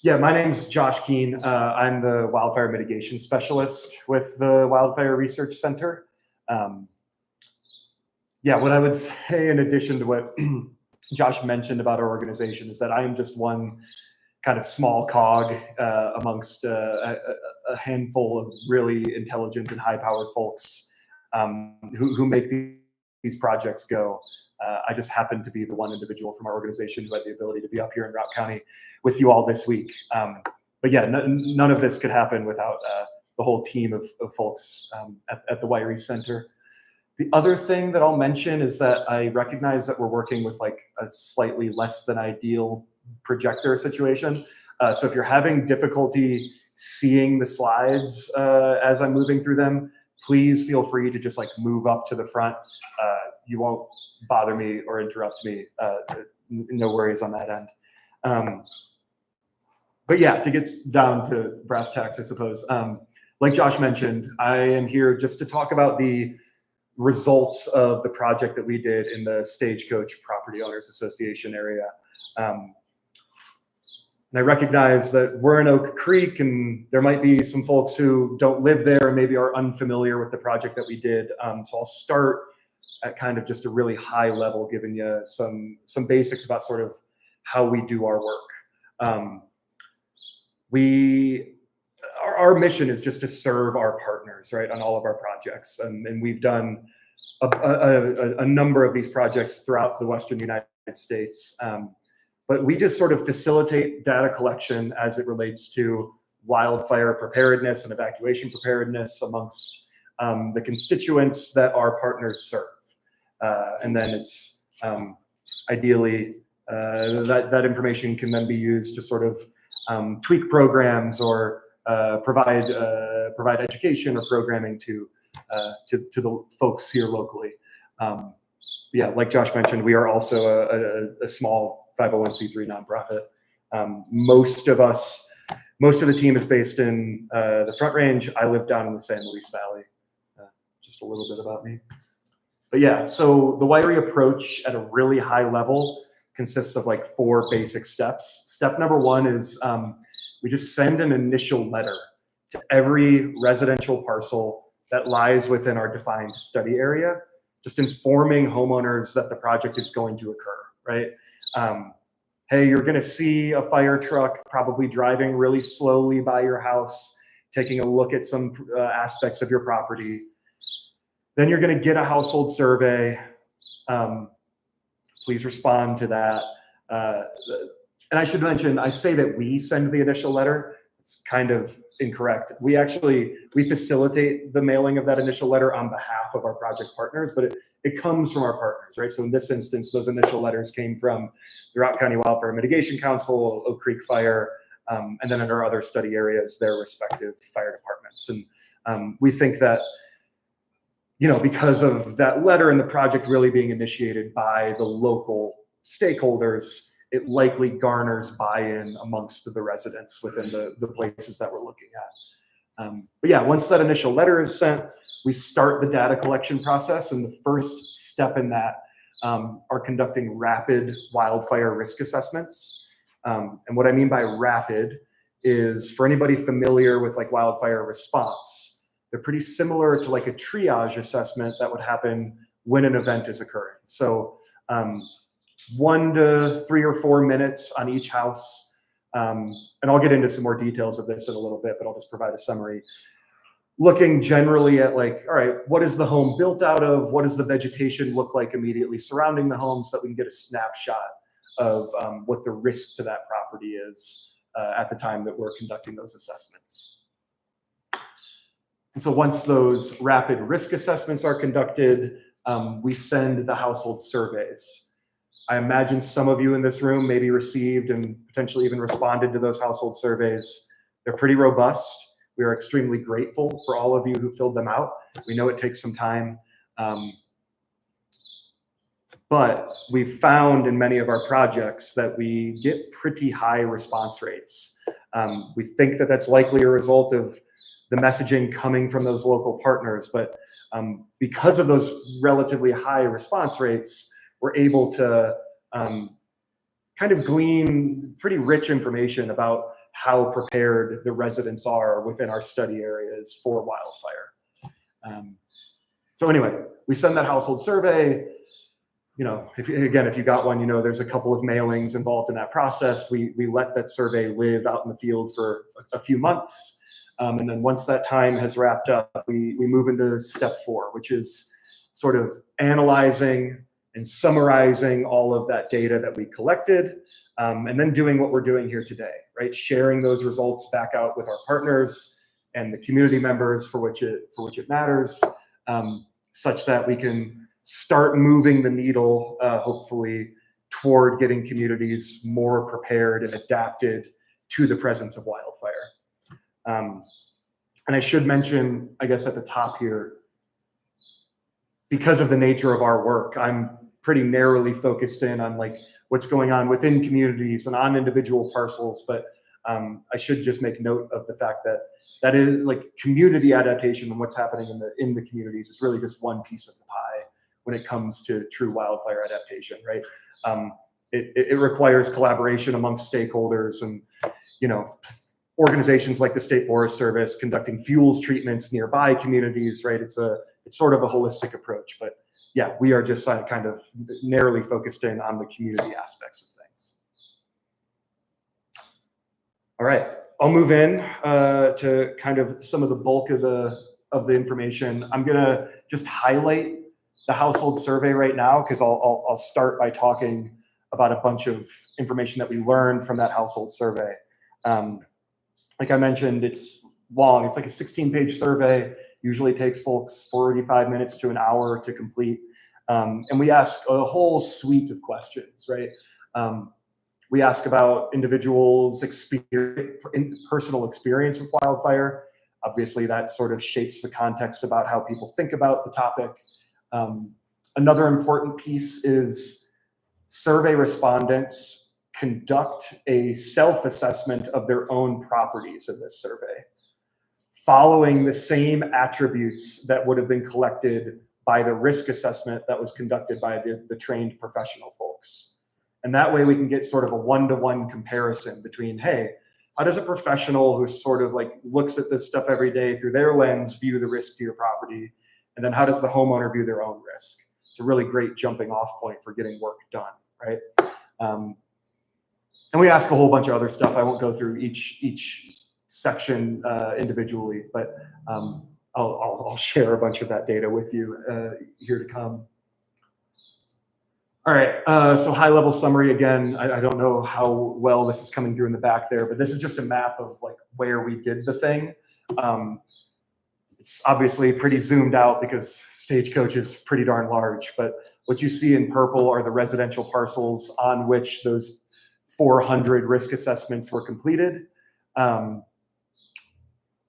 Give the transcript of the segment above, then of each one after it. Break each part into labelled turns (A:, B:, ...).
A: Yeah, my name's Josh Keene. I'm the wildfire mitigation specialist with the Wildfire Research Center. Um, yeah, what I would say in addition to what Josh mentioned about our organization is that I am just one kind of small cog amongst a handful of really intelligent and high-powered folks who make these projects go. I just happen to be the one individual from our organization who had the ability to be up here in Routt County with you all this week. But yeah, none of this could happen without the whole team of folks at the WiRē Center. The other thing that I'll mention is that I recognize that we're working with like a slightly less than ideal projector situation. So if you're having difficulty seeing the slides as I'm moving through them, please feel free to just like move up to the front. You won't bother me or interrupt me. No worries on that end. But yeah, to get down to brass tacks, I suppose. Like Josh mentioned, I am here just to talk about the results of the project that we did in the Stagecoach Property Owners Association area. And I recognize that we're in Oak Creek and there might be some folks who don't live there and maybe are unfamiliar with the project that we did. So I'll start at kind of just a really high level, giving you some basics about sort of how we do our work. Our mission is just to serve our partners, right, on all of our projects. And we've done a number of these projects throughout the Western United States. But we just sort of facilitate data collection as it relates to wildfire preparedness and evacuation preparedness amongst the constituents that our partners serve. And then it's ideally that information can then be used to sort of tweak programs or provide education or programming to the folks here locally. Yeah, like Josh mentioned, we are also a small 501c3 nonprofit. Most of the team is based in the Front Range. I live down in the San Luis Valley. Just a little bit about me. But yeah, so the WiRē approach at a really high level consists of like 4 basic steps. Step number 1 is we just send an initial letter to every residential parcel that lies within our defined study area, just informing homeowners that the project is going to occur, right? Hey, you're gonna see a fire truck probably driving really slowly by your house, taking a look at some aspects of your property. Then you're gonna get a household survey. Please respond to that. And I should mention, I say that we send the initial letter. It's kind of incorrect. We facilitate the mailing of that initial letter on behalf of our project partners, but it comes from our partners, right? So in this instance, those initial letters came from the Routt County Wildfire Mitigation Council, Oak Creek Fire, and then in our other study areas, their respective fire departments. And we think that, you know, because of that letter and the project really being initiated by the local stakeholders, it likely garners buy-in amongst the residents within the places that we're looking at. But yeah, once that initial letter is sent, we start the data collection process. And the first step in that are conducting rapid wildfire risk assessments. And what I mean by rapid is, for anybody familiar with like wildfire response, they're pretty similar to like a triage assessment that would happen when an event is occurring. So 1 to 3 or 4 minutes on each house. And I'll get into some more details of this in a little bit, but I'll just provide a summary. Looking generally at like, all right, what is the home built out of? What does the vegetation look like immediately surrounding the home, so that we can get a snapshot of what the risk to that property is at the time that we're conducting those assessments. And so once those rapid risk assessments are conducted, we send the household surveys. I imagine some of you in this room maybe received and potentially even responded to those household surveys. They're pretty robust. We are extremely grateful for all of you who filled them out. We know it takes some time. But we've found in many of our projects that we get pretty high response rates. We think that that's likely a result of the messaging coming from those local partners. But because of those relatively high response rates, we're able to kind of glean pretty rich information about how prepared the residents are within our study areas for wildfire. So anyway, we send that household survey. You know, if you got one, you know, there's a couple of mailings involved in that process. We let that survey live out in the field for a few months. And then once that time has wrapped up, we move into step 4, which is sort of analyzing and summarizing all of that data that we collected, and then doing what we're doing here today, right? Sharing those results back out with our partners and the community members for which it matters, such that we can start moving the needle, hopefully, toward getting communities more prepared and adapted to the presence of wildfire. And I should mention, I guess at the top here, because of the nature of our work, I'm pretty narrowly focused in on like what's going on within communities and on individual parcels. But I should just make note of the fact that that is like community adaptation and what's happening in the communities is really just one piece of the pie when it comes to true wildfire adaptation, right? It requires collaboration amongst stakeholders and, you know, organizations like the State Forest Service conducting fuels treatments nearby communities, right? It's sort of a holistic approach, but yeah, we are just kind of narrowly focused in on the community aspects of things. All right, I'll move in to kind of some of the bulk of the information. I'm gonna just highlight the household survey right now because I'll start by talking about a bunch of information that we learned from that household survey. Like I mentioned, it's long. It's like a 16-page survey. Usually takes folks 45 minutes to an hour to complete. And we ask a whole suite of questions, right? We ask about individuals' personal experience with wildfire. Obviously, that sort of shapes the context about how people think about the topic. Another important piece is survey respondents conduct a self-assessment of their own properties in this survey, following the same attributes that would have been collected by the risk assessment that was conducted by the trained professional folks. And that way we can get sort of a one-to-one comparison between, hey, how does a professional who sort of like looks at this stuff every day through their lens view the risk to your property? And then how does the homeowner view their own risk? It's a really great jumping off point for getting work done, right? And we ask a whole bunch of other stuff. I won't go through each section individually, but I'll share a bunch of that data with you here to come. All right, so high-level summary again. I don't know how well this is coming through in the back there, but this is just a map of like where we did the thing. It's obviously pretty zoomed out because Stagecoach is pretty darn large, but what you see in purple are the residential parcels on which those 400 risk assessments were completed.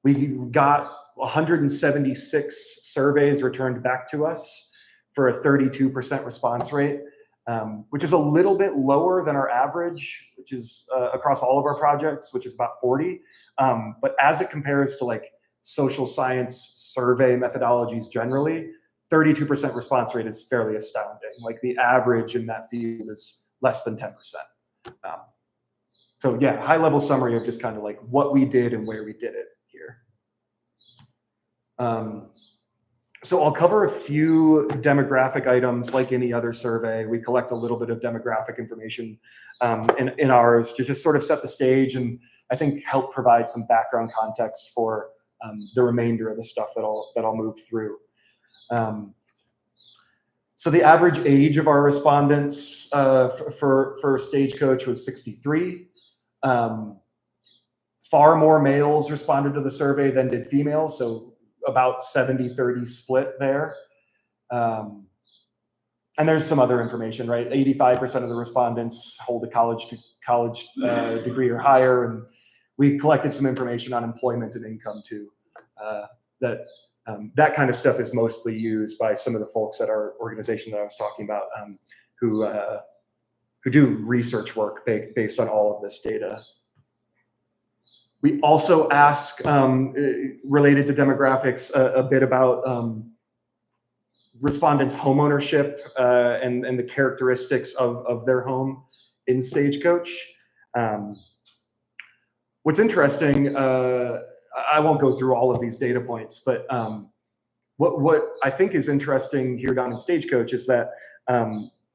A: We got 176 surveys returned back to us for a 32% response rate, which is a little bit lower than our average, which is across all of our projects, which is about 40. But as it compares to like social science survey methodologies generally, 32% response rate is fairly astounding. Like the average in that field is less than 10%. So yeah, high level summary of just kind of like what we did and where we did it here. So I'll cover a few demographic items like any other survey. We collect a little bit of demographic information in ours to just sort of set the stage and I think help provide some background context for the remainder of the stuff that I'll move through. So the average age of our respondents for Stagecoach was 63. Far more males responded to the survey than did females, so about 70-30 split there. And there's some other information, right? 85% of the respondents hold a college degree or higher, and we collected some information on employment and income too. That kind of stuff is mostly used by some of the folks at our organization that I was talking about, who do research work based on all of this data. We also ask, related to demographics, a bit about respondents' homeownership and the characteristics of their home in Stagecoach. What's interesting, I won't go through all of these data points, but what I think is interesting here down in Stagecoach is that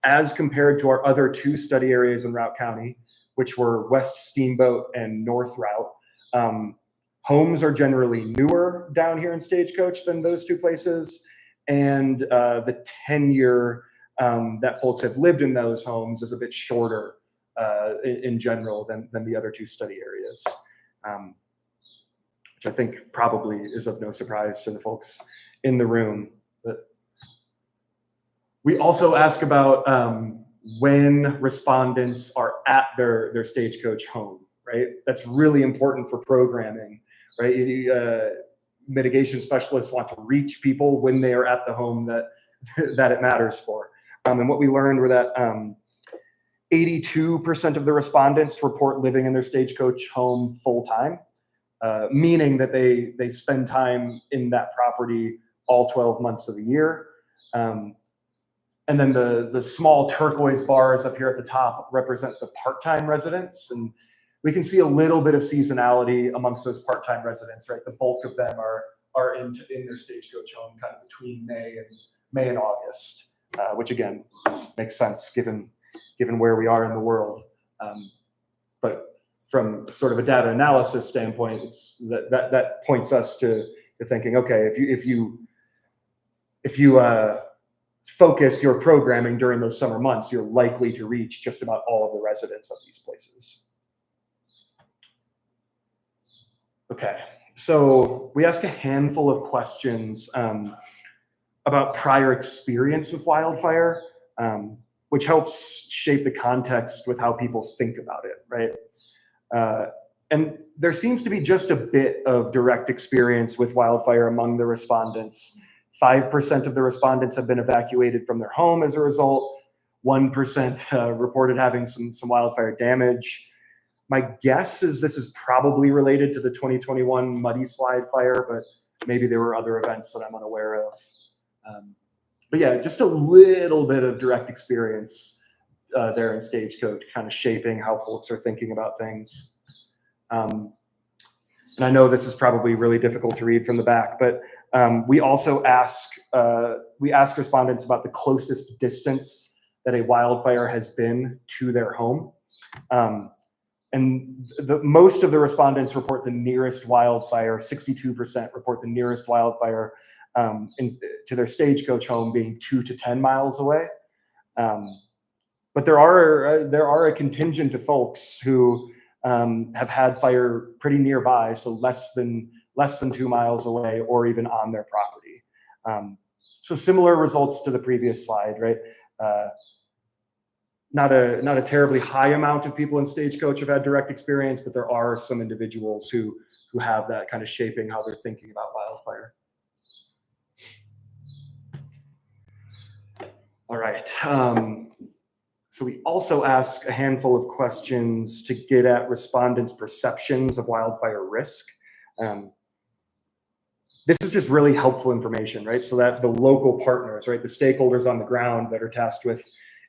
A: as compared to our other two study areas in Routt County, which were West Steamboat and North Routt, homes are generally newer down here in Stagecoach than those two places. And the tenure that folks have lived in those homes is a bit shorter in general than the other two study areas, which I think probably is of no surprise to the folks in the room. But we also ask about when respondents are at their Stagecoach home, right? That's really important for programming, right? Mitigation specialists want to reach people when they are at the home that it matters for. And what we learned were that 82% of the respondents report living in their Stagecoach home full time, meaning that they spend time in that property all 12 months of the year. And then the small turquoise bars up here at the top represent the part-time residents. And we can see a little bit of seasonality amongst those part-time residents, right? The bulk of them are in their Stagecoach home kind of between May and August, which again makes sense given where we are in the world. But from sort of a data analysis standpoint, it's that points us to thinking, okay, if you focus your programming during those summer months, you're likely to reach just about all of the residents of these places. Okay, so we ask a handful of questions about prior experience with wildfire, which helps shape the context with how people think about it, right? And there seems to be just a bit of direct experience with wildfire among the respondents. 5% of the respondents have been evacuated from their home as a result. 1% reported having some wildfire damage. My guess is this is probably related to the 2021 Muddy Slide fire, but maybe there were other events that I'm unaware of. But yeah, just a little bit of direct experience there in Stagecoach, kind of shaping how folks are thinking about things. And I know this is probably really difficult to read from the back, but we also ask respondents about the closest distance that a wildfire has been to their home. And most of the respondents report the nearest wildfire, 62% report the nearest wildfire to their Stagecoach home being 2 to 10 miles away. But there are a contingent of folks who have had fire pretty nearby, so less than 2 miles away or even on their property. So similar results to the previous slide, right? Not a terribly high amount of people in Stagecoach have had direct experience, but there are some individuals who have that kind of shaping how they're thinking about wildfire. All right. So we also ask a handful of questions to get at respondents' perceptions of wildfire risk. This is just really helpful information, right? So that the local partners, right, the stakeholders on the ground that are tasked with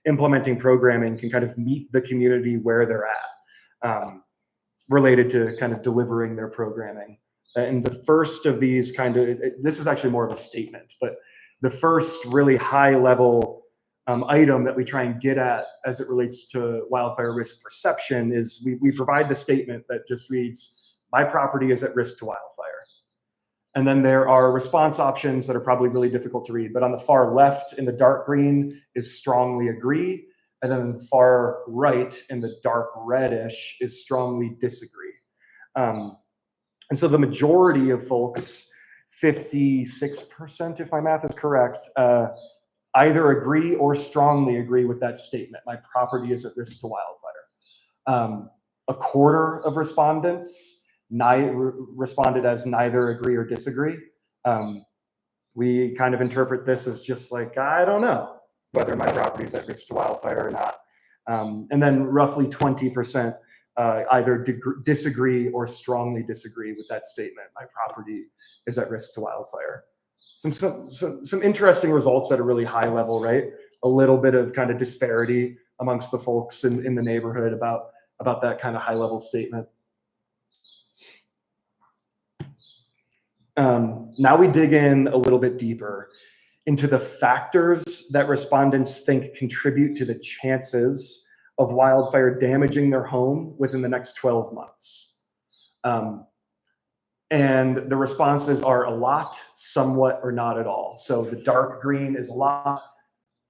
A: implementing programming can kind of meet the community where they're at, related to kind of delivering their programming. And the first of these this is actually more of a statement, but the first really high level item that we try and get at as it relates to wildfire risk perception is we provide the statement that just reads, my property is at risk to wildfire. And then there are response options that are probably really difficult to read, but on the far left in the dark green is strongly agree. And then far right in the dark reddish is strongly disagree. And so the majority of folks, 56%, if my math is correct, either agree or strongly agree with that statement. My property is at risk to wildfire. A quarter of respondents responded as neither agree or disagree. We kind of interpret this as just like, I don't know whether my property is at risk to wildfire or not. And then roughly 20% either disagree or strongly disagree with that statement. My property is at risk to wildfire. Some interesting results at a really high level, right? A little bit of kind of disparity amongst the folks in the neighborhood about that kind of high level statement. Now we dig in a little bit deeper into the factors that respondents think contribute to the chances of wildfire damaging their home within the next 12 months. And the responses are a lot, somewhat, or not at all. So the dark green is a lot,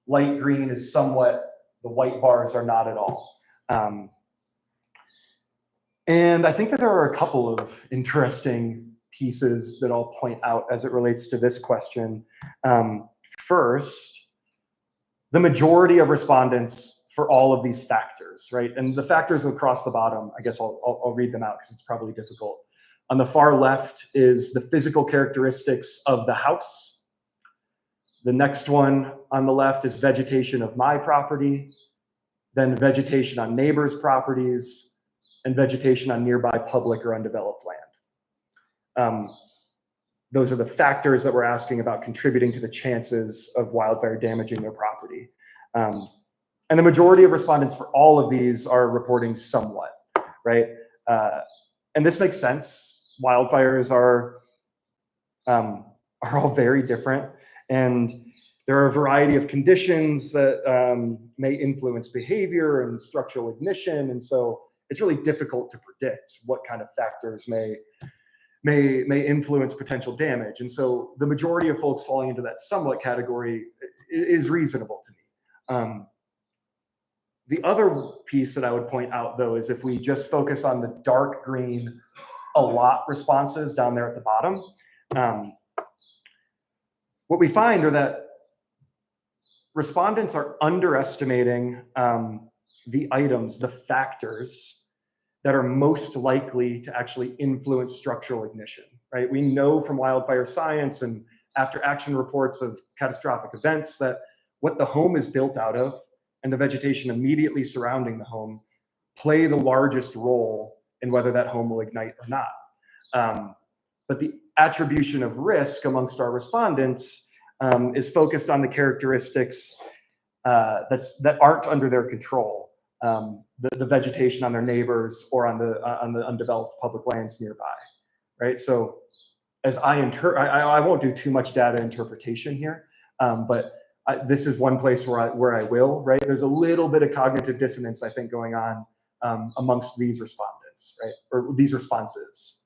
A: light green is somewhat, the white bars are not at all. And I think that there are a couple of interesting pieces that I'll point out as it relates to this question. First, the majority of respondents for all of these factors, right? And the factors across the bottom, I guess I'll read them out because it's probably difficult. On the far left is the physical characteristics of the house. The next one on the left is vegetation of my property, then vegetation on neighbors' properties, and vegetation on nearby public or undeveloped land. Those are the factors that we're asking about contributing to the chances of wildfire damaging their property. And the majority of respondents for all of these are reporting somewhat, right? And this makes sense. Wildfires are all very different, and there are a variety of conditions that may influence behavior and structural ignition, and so it's really difficult to predict what kind of factors may influence potential damage. And so the majority of folks falling into that somewhat category is reasonable to me. The other piece that I would point out, though, is if we just focus on the dark green a lot responses down there at the bottom, what we find are that respondents are underestimating the items, the factors that are most likely to actually influence structural ignition, right? We know from wildfire science and after action reports of catastrophic events that what the home is built out of and the vegetation immediately surrounding the home play the largest role in whether that home will ignite or not. But the attribution of risk amongst our respondents is focused on the characteristics that aren't under their control, the vegetation on their neighbors or on the undeveloped public lands nearby, right? So as I won't do too much data interpretation here, but this is one place where I will, right? There's a little bit of cognitive dissonance, I think, going on amongst these respondents, right? Or these responses.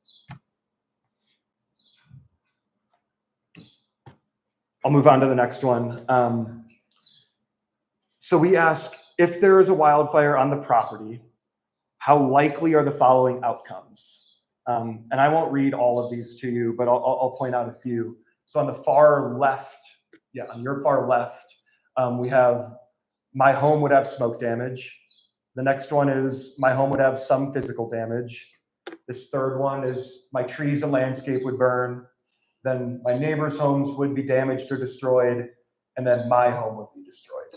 A: I'll move on to the next one. So we ask, if there is a wildfire on the property, how likely are the following outcomes? And I won't read all of these to you, but I'll point out a few. So on the far left, on your far left, we have my home would have smoke damage. The next one is my home would have some physical damage. This third one is my trees and landscape would burn. Then my neighbors' homes would be damaged or destroyed, and then my home would be destroyed.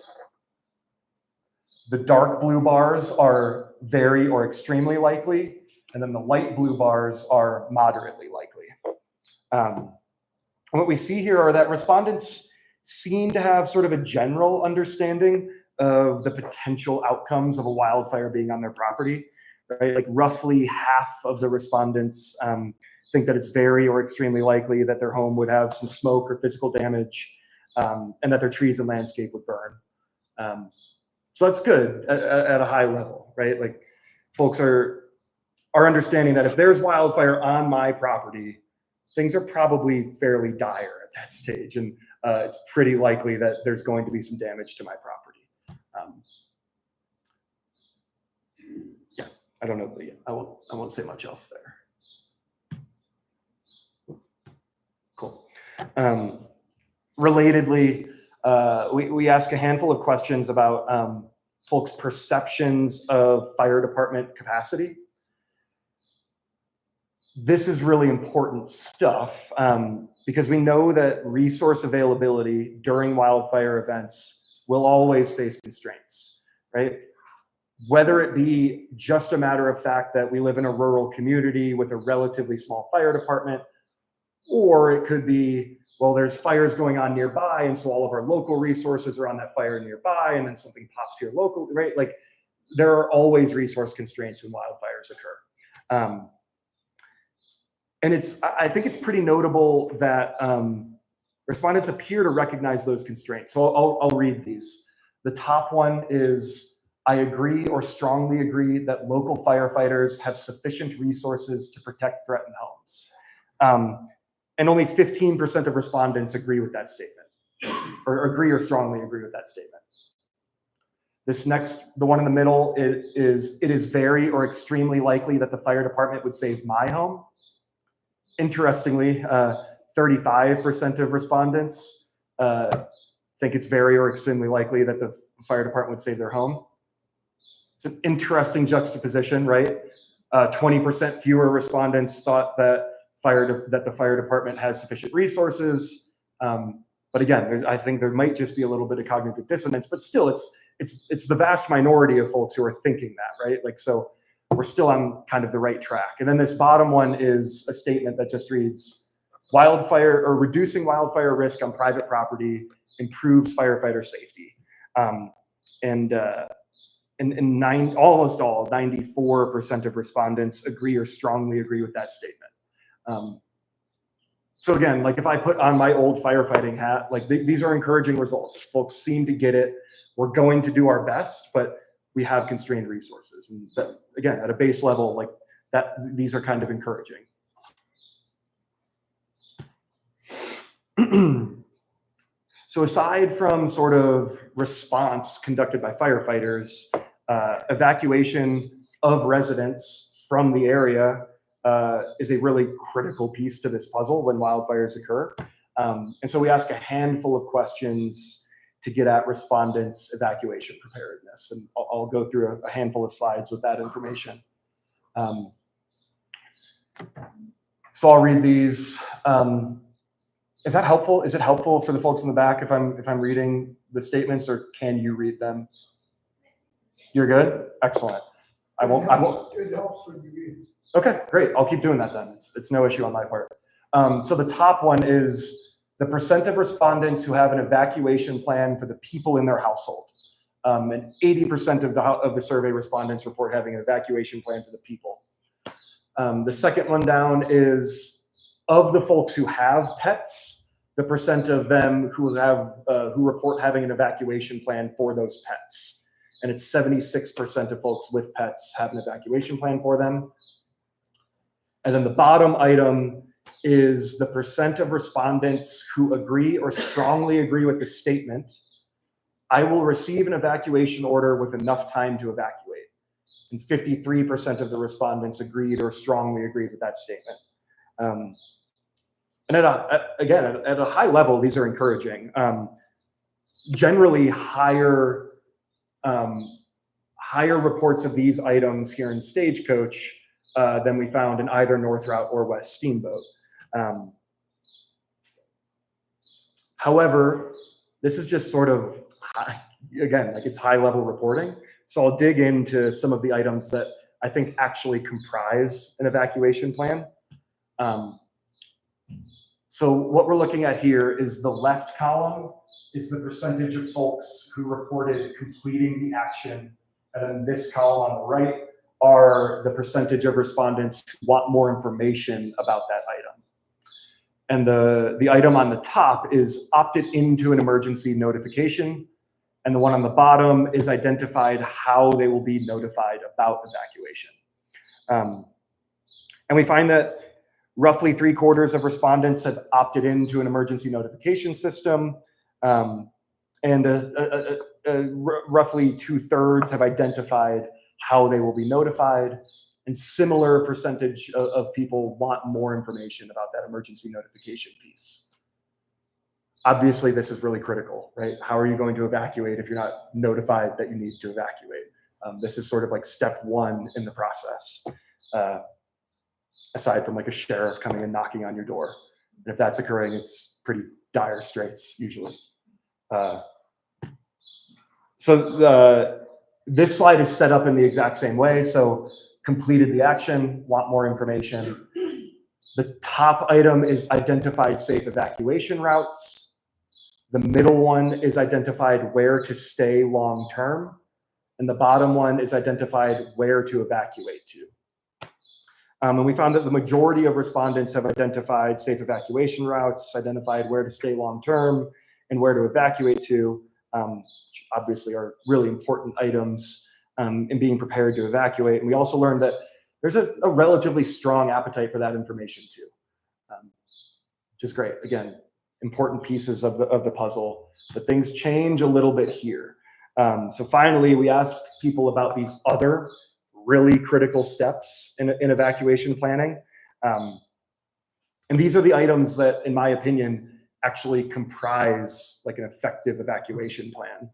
A: The dark blue bars are very or extremely likely, and then the light blue bars are moderately likely. What we see here are that respondents seem to have sort of a general understanding of the potential outcomes of a wildfire being on their property, right? Like roughly half of the respondents think that it's very or extremely likely that their home would have some smoke or physical damage, and that their trees and landscape would burn. So that's good at a high level, right? Like folks are understanding that if there's wildfire on my property, things are probably fairly dire at that stage, and it's pretty likely that there's going to be some damage to my property. Yeah, I don't know, but yeah, I won't say much else there. Cool. Relatedly, we ask a handful of questions about folks' perceptions of fire department capacity. This is really important stuff because we know that resource availability during wildfire events will always face constraints, right? Whether it be just a matter of fact that we live in a rural community with a relatively small fire department, or it could be, well, there's fires going on nearby, and so all of our local resources are on that fire nearby, and then something pops here locally, right? Like there are always resource constraints when wildfires occur. And I think it's pretty notable that respondents appear to recognize those constraints. So I'll read these. The top one is, I agree or strongly agree that local firefighters have sufficient resources to protect threatened homes. And only 15% of respondents agree with that statement, or agree or strongly agree with that statement. This next, the one in the middle, it is very or extremely likely that the fire department would save my home. Interestingly, 35% of respondents think it's very or extremely likely that the fire department would save their home. It's an interesting juxtaposition, right? 20% fewer respondents thought that the fire department has sufficient resources. But again, I think there might just be a little bit of cognitive dissonance, but still it's the vast minority of folks who are thinking that, right? Like, so we're still on kind of the right track. And then this bottom one is a statement that just reads, reducing wildfire risk on private property improves firefighter safety. Almost all, 94% of respondents agree or strongly agree with that statement. So again, like if I put on my old firefighting hat, like these are encouraging results. Folks seem to get it. We're going to do our best, but we have constrained resources. And that, again, at a base level, like that, these are kind of encouraging. So aside from sort of response conducted by firefighters, evacuation of residents from the area is a really critical piece to this puzzle when wildfires occur. And so we ask a handful of questions to get at respondents' evacuation preparedness. And I'll go through a handful of slides with that information. So I'll read these. Is that helpful? Is it helpful for the folks in the back if I'm reading the statements, or can you read them? You're good? Excellent. I won't.
B: It helps when you read.
A: Okay, great. I'll keep doing that then. It's no issue on my part. So the top one is the percent of respondents who have an evacuation plan for the people in their household. And 80% of the survey respondents report having an evacuation plan for the people. The second one down is, of the folks who have pets, the percent of them who report having an evacuation plan for those pets. And it's 76% of folks with pets have an evacuation plan for them. And then the bottom item is the percent of respondents who agree or strongly agree with the statement, I will receive an evacuation order with enough time to evacuate. And 53% of the respondents agreed or strongly agreed with that statement. And at a high level, these are encouraging. Generally, higher reports of these items here in Stagecoach than we found in either North Routt or West Steamboat. However, this is just sort of, again, like it's high level reporting. So I'll dig into some of the items that I think actually comprise an evacuation plan. So what we're looking at here is the left column is the percentage of folks who reported completing the action. And then this column on the right are the percentage of respondents who want more information about that item. And the item on the top is opted into an emergency notification. And the one on the bottom is identified how they will be notified about evacuation. And we find that roughly 3/4 of respondents have opted into an emergency notification system. And roughly 2/3 have identified how they will be notified. And similar percentage of people want more information about that emergency notification piece. Obviously, this is really critical, right? How are you going to evacuate if you're not notified that you need to evacuate? This is sort of like step one in the process, aside from like a sheriff coming and knocking on your door. And if that's occurring, it's pretty dire straits usually. This slide is set up in the exact same way. So completed the action, want more information. The top item is identified safe evacuation routes. The middle one is identified where to stay long-term. And the bottom one is identified where to evacuate to. And we found that the majority of respondents have identified safe evacuation routes, identified where to stay long-term, and where to evacuate to, which obviously are really important items in being prepared to evacuate. And we also learned that there's a relatively strong appetite for that information too, which is great. Again, important pieces of the puzzle, but things change a little bit here. So finally, we asked people about these other really critical steps in evacuation planning. And these are the items that, in my opinion, actually comprise like an effective evacuation plan.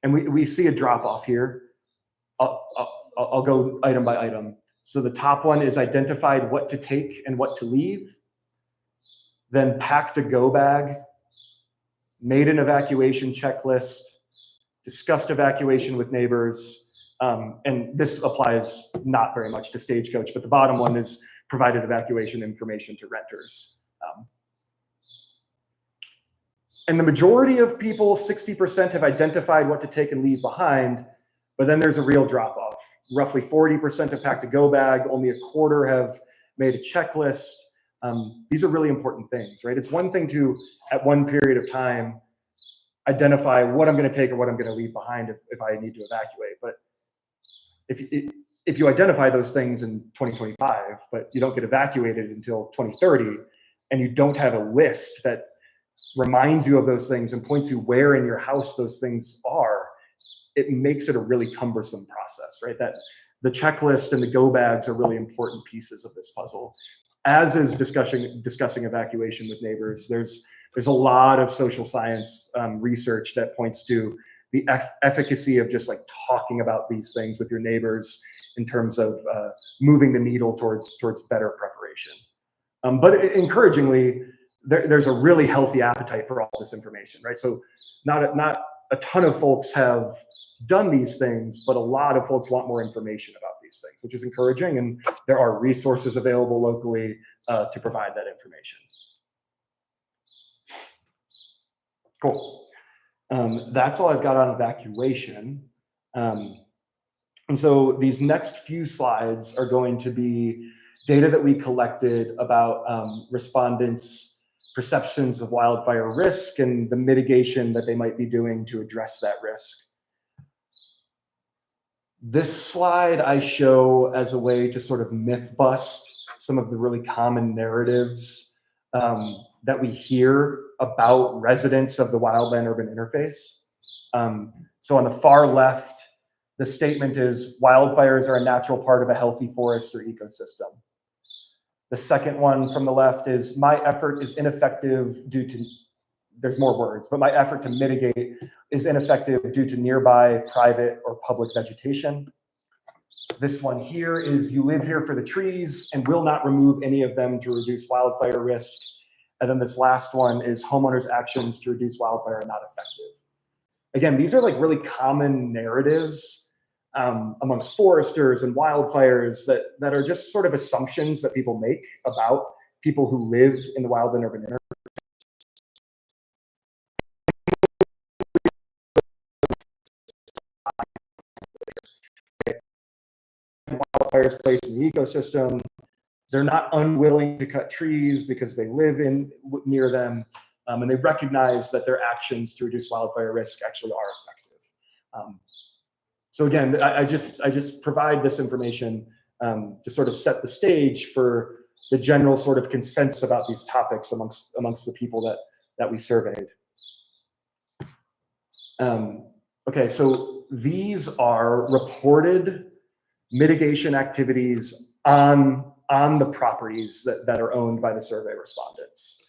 A: And we see a drop off here. I'll go item by item. So the top one is identified what to take and what to leave, then packed a go bag, made an evacuation checklist, discussed evacuation with neighbors, and this applies not very much to Stagecoach, but the bottom one is provided evacuation information to renters. And the majority of people, 60%, have identified what to take and leave behind, but then there's a real drop off. Roughly 40% have packed a go bag, only a quarter have made a checklist. These are really important things, right? It's one thing to, at one period of time, identify what I'm going to take or what I'm going to leave behind if I need to evacuate. But if you identify those things in 2025, but you don't get evacuated until 2030, and you don't have a list that reminds you of those things and points you where in your house those things are, it makes it a really cumbersome process, right? That the checklist and the go bags are really important pieces of this puzzle. As is discussing evacuation with neighbors. There's a lot of social science research that points to the efficacy of just like talking about these things with your neighbors in terms of moving the needle towards better preparation. But encouragingly, there's a really healthy appetite for all this information, right? So not a ton of folks have done these things, but a lot of folks want more information about these things, which is encouraging. And there are resources available locally to provide that information. Cool. That's all I've got on evacuation. And so these next few slides are going to be data that we collected about respondents' perceptions of wildfire risk and the mitigation that they might be doing to address that risk. This slide I show as a way to sort of myth bust some of the really common narratives that we hear about residents of the wildland-urban interface. So on the far left, the statement is wildfires are a natural part of a healthy forest or ecosystem. The second one from the left is my effort is ineffective due to, there's more words, but my effort to mitigate is ineffective due to nearby private or public vegetation. This one here is you live here for the trees and will not remove any of them to reduce wildfire risk. And then this last one is homeowners' actions to reduce wildfire are not effective. Again, these are like really common narratives amongst foresters and wildfires that are just sort of assumptions that people make about people who live in the wildland urban interface. Wildfires place in the ecosystem. They're not unwilling to cut trees because they live near them, and they recognize that their actions to reduce wildfire risk actually are effective. So again, I just provide this information to sort of set the stage for the general sort of consensus about these topics amongst the people that we surveyed. Okay, so these are reported mitigation activities on the properties that are owned by the survey respondents.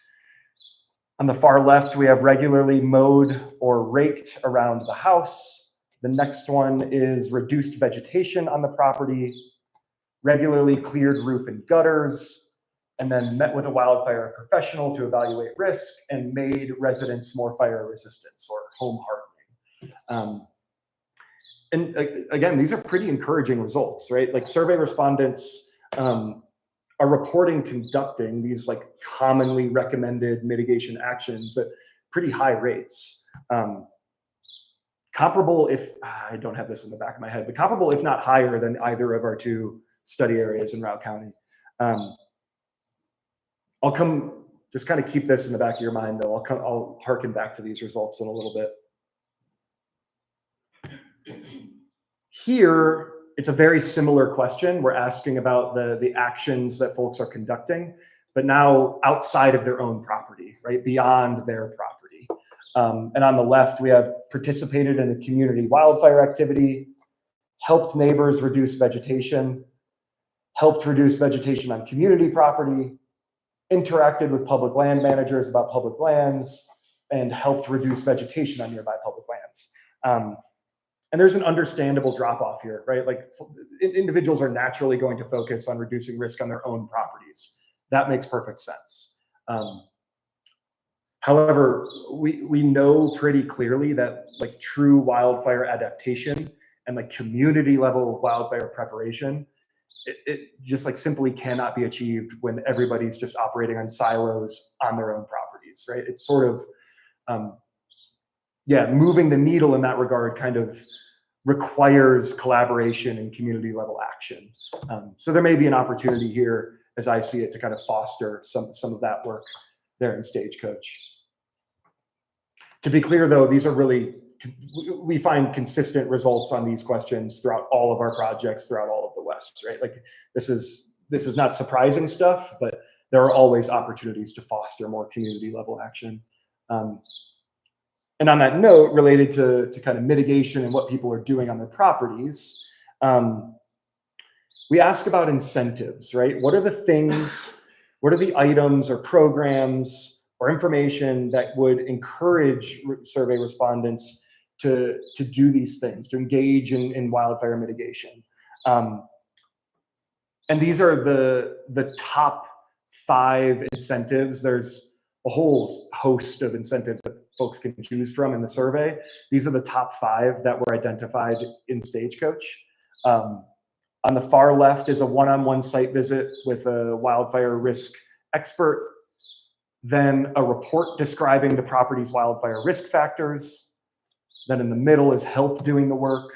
A: On the far left, we have regularly mowed or raked around the house. The next one is reduced vegetation on the property, regularly cleared roof and gutters, and then met with a wildfire professional to evaluate risk and made residents more fire resistant or home hardening. And again, these are pretty encouraging results, right? Like survey respondents are reporting conducting these like commonly recommended mitigation actions at pretty high rates. Comparable, if I don't have this in the back of my head, but comparable, if not higher than either of our two study areas in Routt County. I'll come, just kind of keep this in the back of your mind though. I'll harken back to these results in a little bit. Here, it's a very similar question. We're asking about the actions that folks are conducting, but now outside of their own property, right? Beyond their property. And on the left, we have participated in a community wildfire activity, helped neighbors reduce vegetation, helped reduce vegetation on community property, interacted with public land managers about public lands, and helped reduce vegetation on nearby public lands. And there's an understandable drop-off here, right? Like individuals are naturally going to focus on reducing risk on their own properties. That makes perfect sense. However, we know pretty clearly that like true wildfire adaptation and like community level wildfire preparation, it just like simply cannot be achieved when everybody's just operating on silos on their own properties, right? It's sort of, yeah, moving the needle in that regard kind of requires collaboration and community level action. So there may be an opportunity here, as I see it, to kind of foster some of that work there in Stagecoach. To be clear though, these are really, we find consistent results on these questions throughout all of our projects throughout all of the West, right? Like this is not surprising stuff, but there are always opportunities to foster more community level action. And on that note, related to kind of mitigation and what people are doing on their properties, we ask about incentives, right? What are the things, what are the items or programs or information that would encourage survey respondents to do these things, to engage in wildfire mitigation? And these are the top 5 incentives. There's a whole host of incentives that folks can choose from in the survey. These are the top 5 that were identified in Stagecoach. On the far left is a one-on-one site visit with a wildfire risk expert, then a report describing the property's wildfire risk factors. Then in the middle is help doing the work.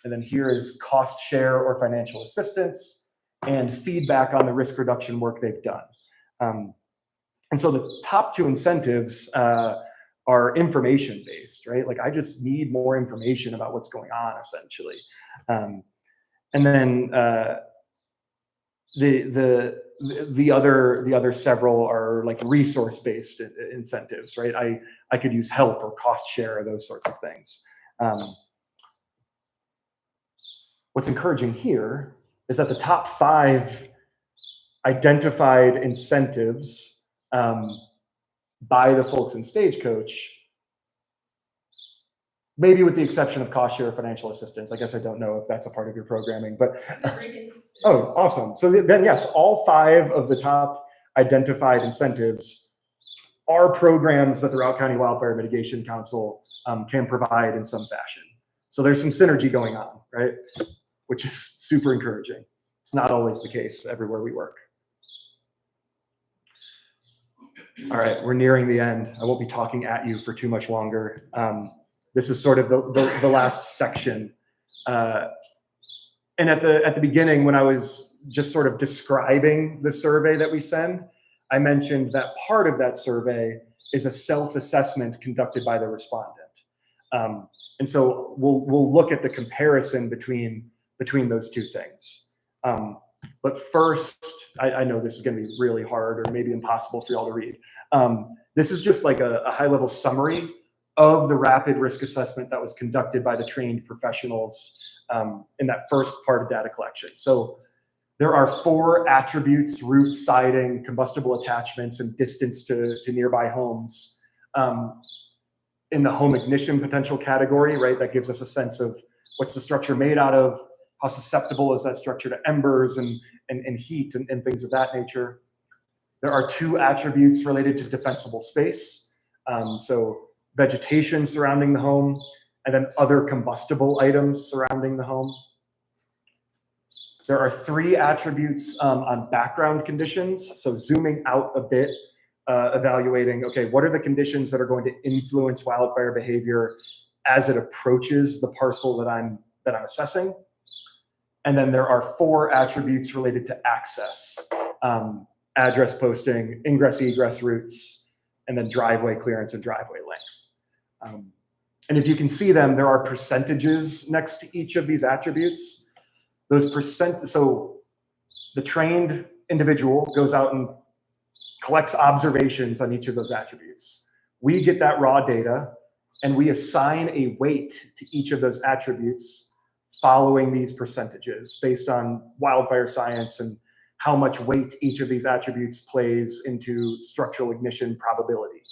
A: And then here is cost share or financial assistance and feedback on the risk reduction work they've done. And so the top 2 incentives are information-based, right? Like I just need more information about what's going on, essentially. And then the other several are like resource-based incentives, right? I could use help or cost share, those sorts of things. What's encouraging here is that the top 5 identified incentives by the folks in Stagecoach, maybe with the exception of cost share financial assistance. I guess I don't know if that's a part of your programming, but oh, awesome. So then yes, all 5 of the top identified incentives are programs that the Routt County Wildfire Mitigation Council can provide in some fashion. So there's some synergy going on, right? Which is super encouraging. It's not always the case everywhere we work. All right, we're nearing the end. I won't be talking at you for too much longer. This is sort of the last section. And at the beginning, when I was just sort of describing the survey that we send, I mentioned that part of that survey is a self-assessment conducted by the respondent. And so we'll look at the comparison between those 2 things. But first, I know this is going to be really hard or maybe impossible for y'all to read. This is just like a high-level summary of the rapid risk assessment that was conducted by the trained professionals in that first part of data collection. So there are 4 attributes: roof, siding, combustible attachments, and distance to nearby homes in the home ignition potential category, right? That gives us a sense of what's the structure made out of, how susceptible is that structure to embers and heat and things of that nature. There are 2 attributes related to defensible space. So vegetation surrounding the home, and then other combustible items surrounding the home. There are 3 attributes on background conditions. So zooming out a bit, evaluating, okay, what are the conditions that are going to influence wildfire behavior as it approaches the parcel that I'm assessing? And then there are 4 attributes related to access, address posting, ingress egress routes, and then driveway clearance and driveway length. And if you can see them, there are percentages next to each of these attributes. Those so the trained individual goes out and collects observations on each of those attributes. We get that raw data and we assign a weight to each of those attributes following these percentages based on wildfire science and how much weight each of these attributes plays into structural ignition probability.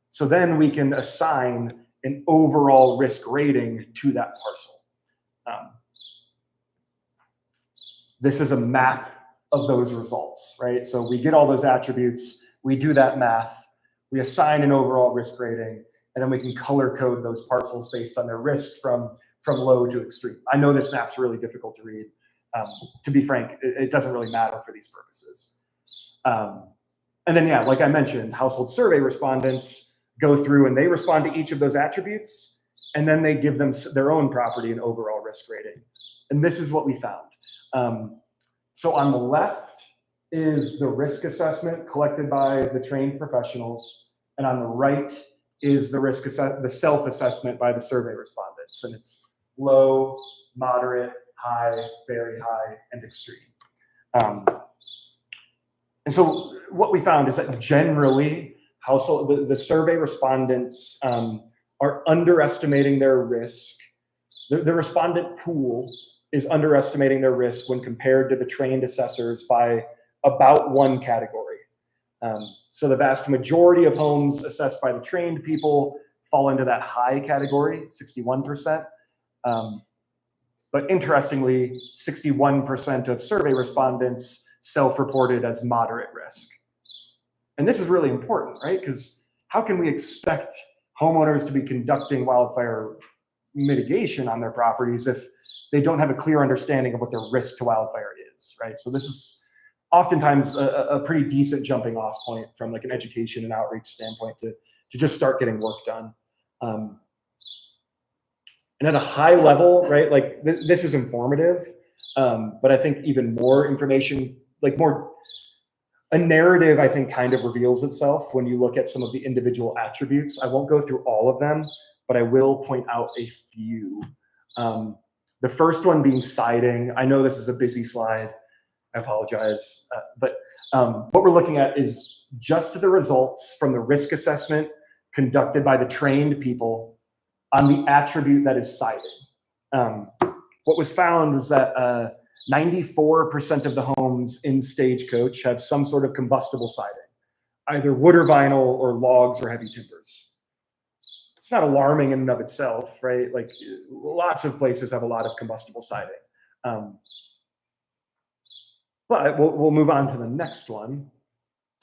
A: So then we can assign an overall risk rating to that parcel. This is a map of those results, right? So we get all those attributes, we do that math, we assign an overall risk rating, and then we can color code those parcels based on their risk from low to extreme. I know this map's really difficult to read. To be frank, it doesn't really matter for these purposes. And then, yeah, like I mentioned, household survey respondents go through and they respond to each of those attributes, and then they give them their own property an overall risk rating. And this is what we found. So on the left is the risk assessment collected by the trained professionals, and on the right is the self-assessment by the survey respondents, and it's low, moderate, high, very high, and extreme. And so what we found is that generally the survey respondents are underestimating their risk. The respondent pool is underestimating their risk when compared to the trained assessors by about 1 category. So the vast majority of homes assessed by the trained people fall into that high category, 61%. But interestingly, 61% of survey respondents self-reported as moderate risk. And this is really important, right? Because how can we expect homeowners to be conducting wildfire mitigation on their properties if they don't have a clear understanding of what their risk to wildfire is, right? So this is oftentimes a pretty decent jumping off point from like an education and outreach standpoint to just start getting work done. And at a high level, right, like this is informative, but I think even more information, like a narrative, I think kind of reveals itself when you look at some of the individual attributes. I won't go through all of them, but I will point out a few. The first one being siding. I know this is a busy slide. I apologize. But what we're looking at is just the results from the risk assessment conducted by the trained people on the attribute that is siding. What was found was that 94% of the homes in Stagecoach have some sort of combustible siding, either wood or vinyl or logs or heavy timbers. It's not alarming in and of itself, right? Like lots of places have a lot of combustible siding. But we'll move on to the next one.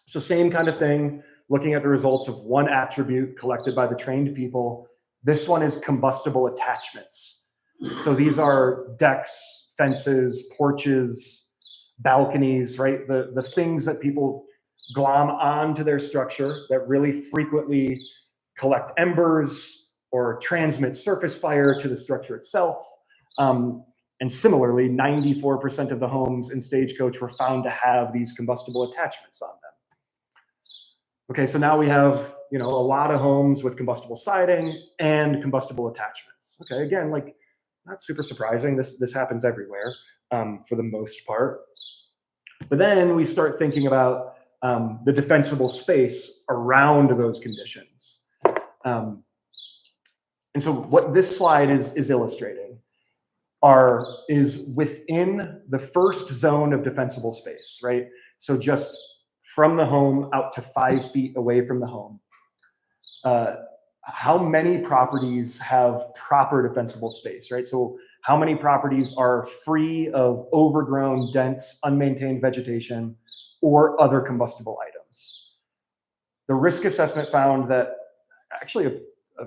A: So same kind of thing, looking at the results of one attribute collected by the trained people. This one is combustible attachments. So these are decks, fences, porches, balconies, right? The things that people glom onto their structure that really frequently collect embers or transmit surface fire to the structure itself. And similarly, 94% of the homes in Stagecoach were found to have these combustible attachments on them. Okay, so now we have, a lot of homes with combustible siding and combustible attachments. Okay, again, like not super surprising. This happens everywhere for the most part. But then we start thinking about the defensible space around those conditions. And so what this slide is illustrating is within the first zone of defensible space, right? So just from the home out to 5 feet away from the home. How many properties have proper defensible space, right? So how many properties are free of overgrown, dense, unmaintained vegetation or other combustible items? The risk assessment found that actually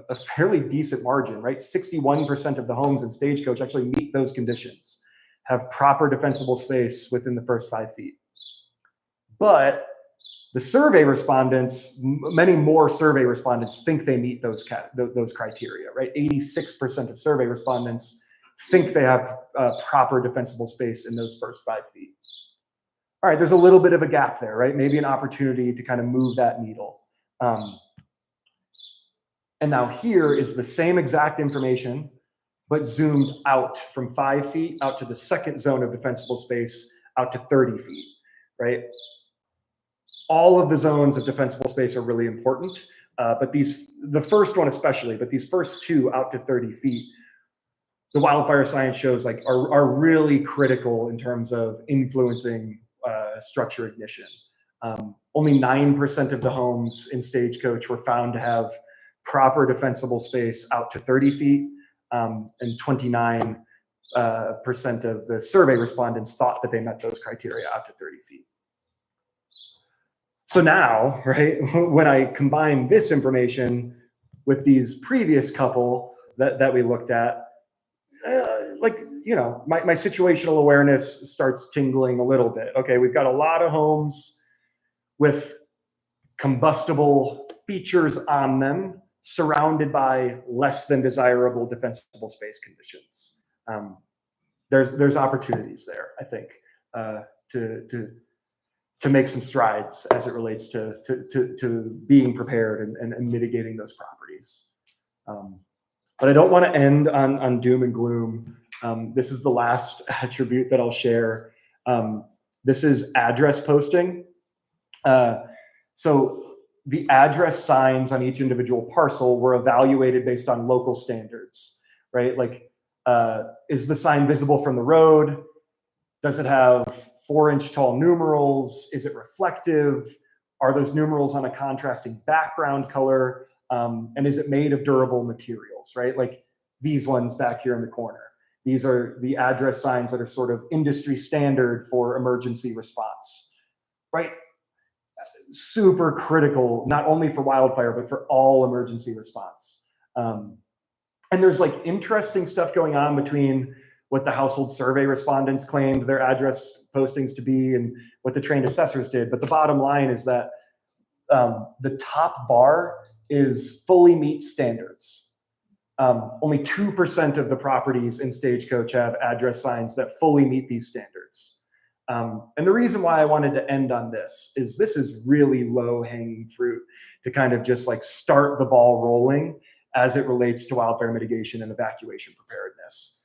A: a fairly decent margin, right? 61% of the homes in Stagecoach actually meet those conditions, have proper defensible space within the first 5 feet. But the survey respondents, many more survey respondents think they meet those criteria, right? 86% of survey respondents think they have proper defensible space in those first 5 feet. All right, there's a little bit of a gap there, right? Maybe an opportunity to kind of move that needle. And now here is the same exact information, but zoomed out from 5 feet out to the second zone of defensible space out to 30 feet, right? All of the zones of defensible space are really important, but the first one especially, but these first two out to 30 feet, the wildfire science shows like are really critical in terms of influencing structure ignition. Only 9% of the homes in Stagecoach were found to have proper defensible space out to 30 feet, and 29% of the survey respondents thought that they met those criteria out to 30 feet. So now, right, when I combine this information with these previous couple that we looked at, like, you know, my situational awareness starts tingling a little bit. Okay, we've got a lot of homes with combustible features on them, surrounded by less than desirable defensible space conditions. There's opportunities there, I think, to make some strides as it relates to being prepared and mitigating those properties. But I don't want to end on doom and gloom. This is the last attribute that I'll share. This is address posting. So the address signs on each individual parcel were evaluated based on local standards, right? Like, is the sign visible from the road? Does it have 4-inch tall numerals? Is it reflective? Are those numerals on a contrasting background color? And is it made of durable materials, right? Like these ones back here in the corner. These are the address signs that are sort of industry standard for emergency response, right? Super critical, not only for wildfire, but for all emergency response. And there's like interesting stuff going on between what the household survey respondents claimed their address postings to be and what the trained assessors did. But the bottom line is that the top bar is fully meets standards. Only 2% of the properties in Stagecoach have address signs that fully meet these standards. And the reason why I wanted to end on this is really low hanging fruit to kind of just like start the ball rolling as it relates to wildfire mitigation and evacuation preparedness.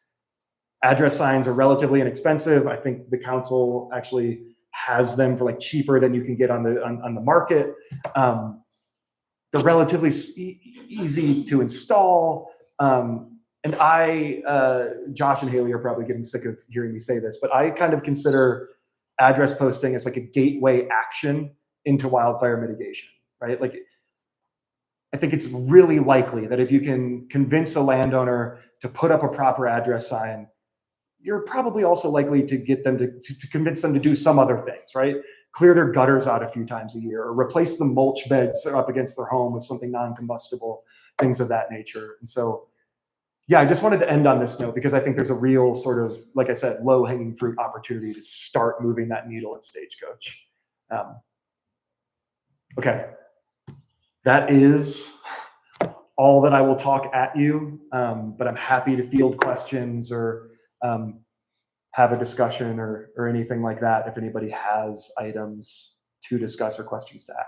A: Address signs are relatively inexpensive. I think the council actually has them for like cheaper than you can get on the market. They're relatively easy to install. And Josh and Haley are probably getting sick of hearing me say this, but I kind of consider address posting as like a gateway action into wildfire mitigation, right? Like, I think it's really likely that if you can convince a landowner to put up a proper address sign, you're probably also likely to get them to convince them to do some other things, right? Clear their gutters out a few times a year, or replace the mulch beds up against their home with something non-combustible, things of that nature. And so, yeah, I just wanted to end on this note because I think there's a real sort of, like I said, low-hanging fruit opportunity to start moving that needle at Stagecoach. Okay, that is all that I will talk at you, but I'm happy to field questions or have a discussion or anything like that if anybody has items to discuss or questions to ask.